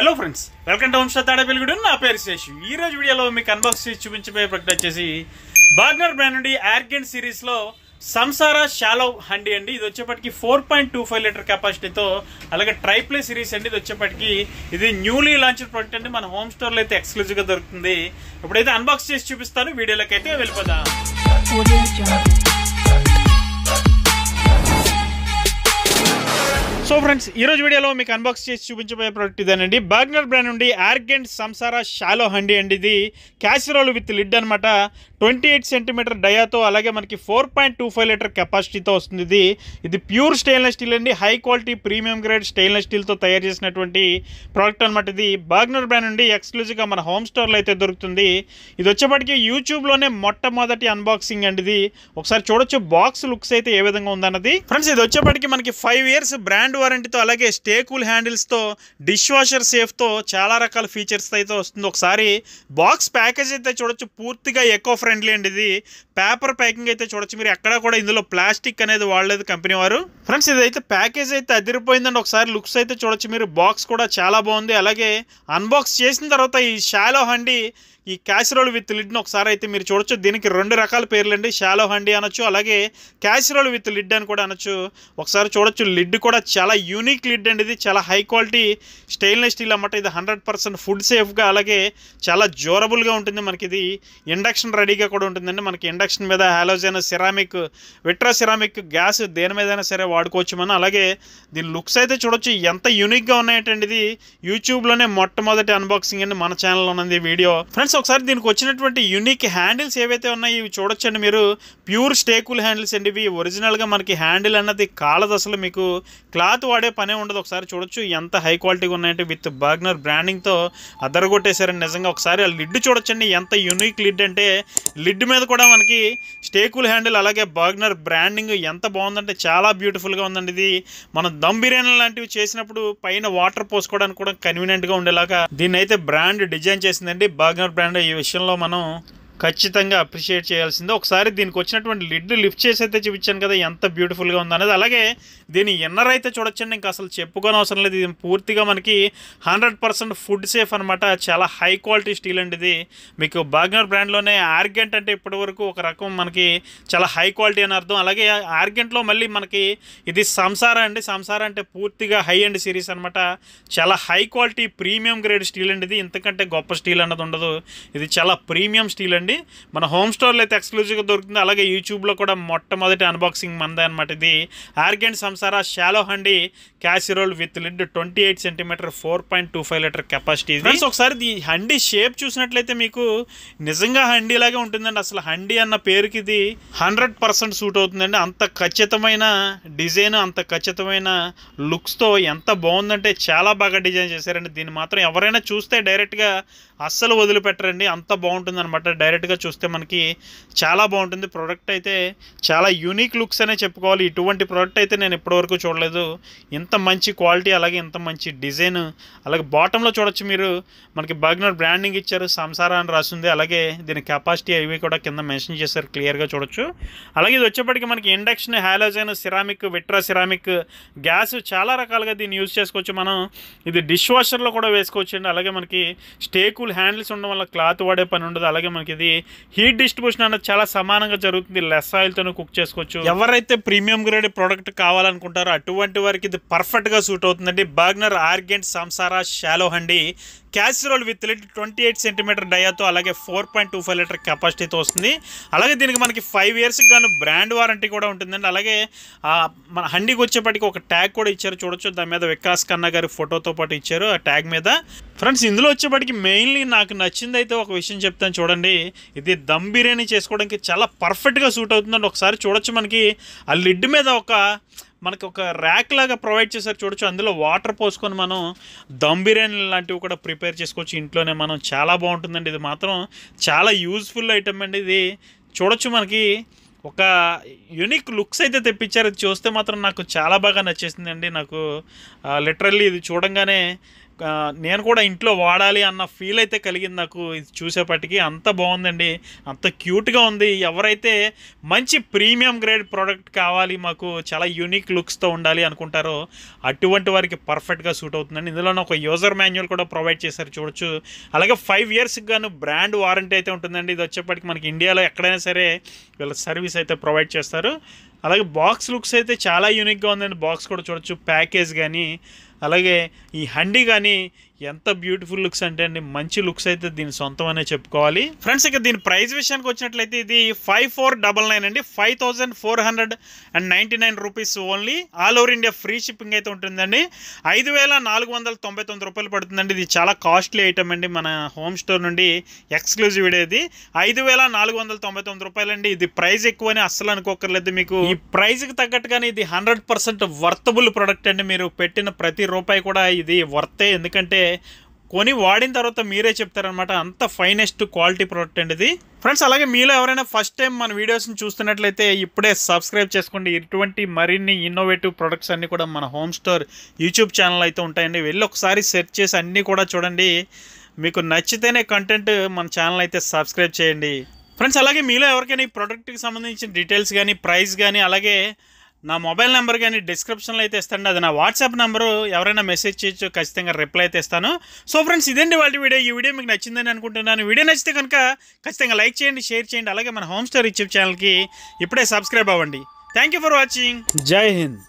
Hello friends, welcome to homestay Tadepalligudem. నా పేరు శేషు. ఈ రోజు వీడియోలో మీకు అన్బాక్స్ చేసి చూపించబోయే ప్రొడక్ట్ వచ్చేసి బాగ్నర్ బ్రాండ్ నుండి ఆర్గెంట్ సిరీస్ లో సంసారా షాలో హండీ అండి. ఇది వచ్చేప్పటికి 4.25 లీటర్ కెపాసిటీతో, అలాగే ట్రైప్లే సిరీస్ అండి. ఇది వచ్చేప్పటికి ఇది న్యూలీ లాంచ్ ప్రొడక్ట్ అండి. మన హోమ్ స్టోర్ లో అయితే ఎక్స్క్లూజివ్ గా దొరుకుతుంది. ఇప్పుడైతే అన్బాక్స్ చేసి చూపిస్తాను. వీడియోలోకి అయితే వెళ్ళిపోదాం. సో ఫ్రెండ్స్, ఈ రోజు వీడియోలో మీకు అన్బాక్స్ చేసి చూపించబోయే ప్రోడక్ట్ ఇదేనండి. బాగ్నర్ బ్రాండ్ నుండి ఆర్గెంట్ సంసారా షాలో హండీ అండి. ఇది క్యాసిరోల్ విత్ లిడ్ అనమాట. 28 సెంటీమీటర్ డయాతో, అలాగే మనకి 4.25 లీటర్ కెపాసిటీతో వస్తుంది. ఇది ప్యూర్ స్టెయిన్లెస్ స్టీల్ అండి. High quality premium grade stainless స్టీల్తో తయారు చేసినటువంటి ప్రోడక్ట్ అనమాట. ఇది బాగ్నర్ బ్రాండ్ నుండి ఎక్స్క్లూజివ్గా మన హోమ్ స్టోర్లో అయితే దొరుకుతుంది. ఇది వచ్చేప్పటికి యూట్యూబ్లోనే మొట్టమొదటి అన్బాక్సింగ్ అండి. ఇది ఒకసారి చూడొచ్చు బాక్స్ లుక్స్ అయితే ఏ విధంగా ఉందన్నది. ఫ్రెండ్స్, ఇది వచ్చేప్పటికి మనకి 5 years బ్రాండ్ వారంటీతో, అలాగే స్టే కూల్ హ్యాండిల్స్తో, డిష్ వాషర్ సేఫ్తో, చాలా రకాల ఫీచర్స్ అయితే వస్తుంది. ఒకసారి బాక్స్ ప్యాకేజ్ అయితే చూడొచ్చు. పూర్తిగా ఎకో ఫ్రెండ్లీ అండి. ఇది పేపర్ ప్యాకింగ్ అయితే చూడొచ్చు. మీరు ఎక్కడ కూడా ఇందులో ప్లాస్టిక్ అనేది వాడలేదు కంపెనీ వారు. ఫ్రెండ్స్, ఇదైతే ప్యాకేజ్ అయితే అదిరిపోయిందండి. ఒకసారి లుక్స్ అయితే చూడొచ్చు మీరు. బాక్స్ కూడా చాలా బాగుంది. అలాగే అన్బాక్స్ చేసిన తర్వాత ఈ షాలో హండీ, ఈ క్యాసిరోల్ విత్ లిడ్ని ఒకసారి అయితే మీరు చూడొచ్చు. దీనికి 2 రకాల పేర్లు అండి. షాలో హండీ అనొచ్చు, అలాగే క్యాసిరోల్ విత్ లిడ్ అని కూడా అనొచ్చు. ఒకసారి చూడొచ్చు. లిడ్ కూడా చాలా యూనిక్ లిడ్ అండి. ఇది చాలా హై క్వాలిటీ స్టెయిన్లెస్ స్టీల్ అన్నమాట. ఇది 100% ఫుడ్ సేఫ్గా, అలాగే చాలా డ్యూరబుల్గా ఉంటుంది. మనకి ఇది ఇండక్షన్ రెడీగా కూడా ఉంటుందండి. మనకి ఇండక్షన్ మీద halogen, ceramic, vitro ceramic, gas దేని మీదైనా సరే వాడుకోవచ్చు మనం. అలాగే దీని లుక్స్ అయితే చూడొచ్చు ఎంత యూనిక్గా ఉన్నాయంటండి. ఇది యూట్యూబ్లోనే మొట్టమొదటి అన్బాక్సింగ్ అండి. మన ఛానల్లో ఉన్నది వీడియో. ఫ్రెండ్స్, ఒకసారి దీనికి వచ్చినటువంటి యూనిక్ హ్యాండిల్స్ ఏవైతే ఉన్నాయో ఇవి చూడొచ్చండి మీరు. ప్యూర్ స్టేకుల్ హ్యాండిల్స్ అండి. ఇవి ఒరిజినల్గా మనకి హ్యాండిల్ అన్నది కాలదు, అసలు మీకు క్లాత్ వాడే పనే ఉండదు. ఒకసారి చూడొచ్చు ఎంత హై క్వాలిటీగా ఉన్నాయంటే. విత్ బాగ్నర్ బ్రాండింగ్తో అదరగొట్టేశారండి నిజంగా. ఒకసారి ఆ లిడ్ చూడొచ్చండి ఎంత యూనిక్ లిడ్ అంటే. లిడ్ మీద కూడా మనకి స్టేకుల్ హ్యాండిల్, అలాగే బాగ్నర్ బ్రాండింగ్ ఎంత బాగుందంటే చాలా బ్యూటిఫుల్గా ఉందండి. ఇది మనం దమ్ బిర్యానీ లాంటివి చేసినప్పుడు పైన వాటర్ పోసుకోవడానికి కూడా కన్వీనియంట్గా ఉండేలాగా దీన్ని అయితే బ్రాండ్ డిజైన్ చేసిందండి. బాగ్నర్ బ్రాండ్ ఈ విషయంలో మనం ఖచ్చితంగా అప్రిషియేట్ చేయాల్సిందే. ఒకసారి దీనికి వచ్చినటువంటి లిడ్ లిఫ్ట్ చేసి అయితే చూపించాను కదా ఎంత బ్యూటిఫుల్గా ఉందనేది. అలాగే దీని ఇన్నర్ అయితే చూడొచ్చండి. ఇంకా అసలు చెప్పుకోని అవసరం లేదు. ఇది పూర్తిగా మనకి 100% ఫుడ్ సేఫ్ అనమాట. చాలా హై క్వాలిటీ స్టీల్ అండి. ఇది మీకు బాగ్నర్ బ్రాండ్లోనే ఆర్గెంట్ అంటే ఇప్పటి వరకు ఒక రకం మనకి చాలా హై క్వాలిటీ అని అర్థం. అలాగే ఆర్గెంట్లో మళ్ళీ మనకి ఇది సంసారా అండి. సంసారా అంటే పూర్తిగా హై అండ్ సిరీస్ అనమాట. చాలా high quality premium grade steel అండి. ఇది ఇంతకంటే గొప్ప స్టీల్ అన్నది ఉండదు. ఇది చాలా ప్రీమియం స్టీల్ అండి. మన హోమ్ స్టోర్లో అయితే ఎక్స్క్లూజివ్గా దొరుకుతుంది. అలాగే యూట్యూబ్లో కూడా మొట్టమొదటి అన్బాక్సింగ్ మందే అనమాట. ఇది Argent Samsara shallow handi casserole with lid 28 centimetre 4.25 litre capacity. ఒకసారి ఈ హండీ షేప్ చూసినట్లయితే మీకు నిజంగా హండీ లాగే ఉంటుందండి. అసలు హండీ అన్న పేరుకి ఇది 100% సూట్ అవుతుందండి. అంత ఖచ్చితమైన డిజైన్, అంత ఖచ్చితమైన లుక్స్తో ఎంత బాగుందంటే చాలా బాగా డిజైన్ చేశారండి. దీన్ని మాత్రం ఎవరైనా చూస్తే డైరెక్ట్గా అస్సలు వదిలిపెట్టరండి. అంత బాగుంటుంది అనమాట. డైరెక్ట్గా చూస్తే మనకి చాలా బాగుంటుంది. ప్రోడక్ట్ అయితే చాలా యూనిక్ లుక్స్ అనే చెప్పుకోవాలి. ఇటువంటి ప్రోడక్ట్ అయితే నేను ఇప్పటివరకు చూడలేదు. ఇంత మంచి క్వాలిటీ, అలాగే ఇంత మంచి డిజైన్. అలాగే బాటంలో చూడొచ్చు మీరు, మనకి బాగ్నర్ బ్రాండింగ్ ఇచ్చారు, సంసారా అని రాసింది. అలాగే దీని కెపాసిటీ అవి కూడా కింద మెన్షన్ చేశారు, క్లియర్గా చూడొచ్చు. అలాగే ఇది వచ్చేప్పటికి మనకి induction, halogen, ceramic, vitro ceramic, gas, చాలా రకాలుగా దీన్ని యూజ్ చేసుకోవచ్చు మనం. ఇది డిష్ వాషర్లో కూడా వేసుకోవచ్చు అండి. అలాగే మనకి స్టేకుల్ హ్యాండిల్స్ ఉండడం వల్ల క్లాత్ వాడే పని ఉండదు. అలాగే మనకి ఇది హీట్ డిస్ట్రిబ్యూషన్ అనేది చాలా సమానంగా జరుగుతుంది. లెస్ ఆయిల్తోనే కుక్ చేసుకోవచ్చు. ఎవరైతే ప్రీమియం గ్రేడ్ ప్రోడక్ట్ కావాలనుకుంటారో అటువంటి వారికి ఇది పర్ఫెక్ట్గా సూట్ అవుతుందండి. Bergner Argent Samsara shallow handi casserole with lid 28 centimetre డయాతో, అలాగే 4.25 లీటర్ కెపాసిటీతో వస్తుంది. అలాగే దీనికి మనకి 5 yearsకి గాను బ్రాండ్ వారంటీ కూడా ఉంటుందండి. అలాగే మన హండీకి వచ్చేప్పటికి ఒక ట్యాగ్ కూడా ఇచ్చారు చూడొచ్చు. దాని మీద వికాస్ ఖన్నా గారి ఫోటోతో పాటు ఇచ్చారు ఆ ట్యాగ్ మీద. ఫ్రెండ్స్, ఇందులో వచ్చేప్పటికి మెయిన్లీ నాకు నచ్చింది అయితే ఒక విషయం చెప్తాను చూడండి. ఇది దమ్ బిర్యానీ చేసుకోవడానికి చాలా పర్ఫెక్ట్గా సూట్ అవుతుందండి. ఒకసారి చూడొచ్చు. మనకి ఆ లిడ్ మీద మనకి ఒక ర్యాక్ లాగా ప్రొవైడ్ చేశారు చూడొచ్చు. అందులో వాటర్ పోసుకొని మనం దమ్ బిర్యానీ లాంటివి కూడా ప్రిపేర్ చేసుకోవచ్చు ఇంట్లోనే మనం. చాలా బాగుంటుందండి. ఇది మాత్రం చాలా యూజ్ఫుల్ ఐటమ్ అండి. ఇది చూడొచ్చు. మనకి ఒక యూనిక్ లుక్స్ అయితే తెప్పించారు. ఇది చూస్తే మాత్రం నాకు చాలా బాగా నచ్చేసిందండి. నాకు లిటరల్లీ ఇది చూడంగానే నేను కూడా ఇంట్లో వాడాలి అన్న ఫీల్ అయితే కలిగింది నాకు ఇది చూసేపటికి. అంత బాగుందండి, అంత క్యూట్గా ఉంది. ఎవరైతే మంచి ప్రీమియం గ్రేడ్ ప్రోడక్ట్ కావాలి, మాకు చాలా యూనిక్ లుక్స్తో ఉండాలి అనుకుంటారో అటువంటి వారికి పర్ఫెక్ట్గా సూట్ అవుతుందండి. ఇందులో ఒక యూజర్ మాన్యువల్ కూడా ప్రొవైడ్ చేశారు, చూడొచ్చు. అలాగే 5 ఇయర్స్కి గాను బ్రాండ్ వారంటీ అయితే ఉంటుందండి. ఇది వచ్చేప్పటికి మనకి ఇండియాలో ఎక్కడైనా సరే వీళ్ళ సర్వీస్ అయితే ప్రొవైడ్ చేస్తారు. అలాగే బాక్స్ లుక్స్ అయితే చాలా యూనిక్గా ఉందండి. బాక్స్ కూడా చూడొచ్చు, ప్యాకేజ్ కానీ అలాగే ఈ హండీ కానీ ఎంత బ్యూటిఫుల్ లుక్స్ అంటే అండి, మంచి లుక్స్ అయితే దీని సొంతం అనే చెప్పుకోవాలి. ఫ్రెండ్స్, ఇక దీని ప్రైస్ విషయానికి వచ్చినట్లయితే ఇది 5499 అండి, 5499 rupees only. All over India free shipping అయితే ఉంటుందండి. 5499 రూపాయలు పడుతుందండి. ఇది చాలా కాస్ట్లీ ఐటమ్ అండి, మన హోమ్ స్టోర్ నుండి ఎక్స్క్లూజివ్ ఇది. 5499 రూపాయలండి. ఇది ప్రైస్ ఎక్కువని అస్సలు అనుకోకర్లేదు. మీకు ఈ ప్రైస్కి తగ్గట్టుగానే ఇది 100% వర్తబుల్ ప్రోడక్ట్ అండి. మీరు పెట్టిన ప్రతి రూపాయి కూడా ఇది వర్తే, ఎందుకంటే కొని వాడిన తర్వాత మీరే చెప్తారనమాట, అంత ఫైనెస్ట్ క్వాలిటీ ప్రోడక్ట్ అండి ఇది. ఫ్రెండ్స్, అలాగే మీలో ఎవరైనా ఫస్ట్ టైం మన వీడియోస్ని చూస్తున్నట్లయితే ఇప్పుడే సబ్స్క్రైబ్ చేసుకోండి. ఇటువంటి మరిన్ని ఇన్నోవేటివ్ ప్రొడక్ట్స్ అన్నీ కూడా మన హోమ్ స్టోర్ యూట్యూబ్ ఛానల్ అయితే ఉంటాయండి. వెళ్ళి ఒకసారి సెర్చ్ చేసి అన్నీ కూడా చూడండి. మీకు నచ్చితేనే కంటెంట్ మన ఛానల్ అయితే సబ్స్క్రైబ్ చేయండి. ఫ్రెండ్స్, అలాగే మీలో ఎవరికైనా ఈ ప్రోడక్ట్కి సంబంధించిన డీటెయిల్స్ కానీ, ప్రైస్ కానీ, అలాగే నా మొబైల్ నెంబర్ కానీ డిస్క్రిప్షన్లో అయితే ఇస్తాను. అది నా వాట్సాప్ నెంబరు. ఎవరైనా మెసేజ్ చేయొచ్చు, ఖచ్చితంగా రిప్లై అయితే ఇస్తాను. సో ఫ్రెండ్స్, ఇదండి వాళ్ళ వీడియో. ఈ వీడియో మీకు నచ్చిందని అనుకుంటున్నాను. వీడియో నచ్చితే కనుక ఖచ్చితంగా లైక్ చేయండి, షేర్ చేయండి. అలాగే మన హోమ్ స్టోర్ యూట్యూబ్ ఛానల్కి ఇప్పుడే సబ్స్క్రైబ్ అవ్వండి. Thank you for watching. జై హింద్.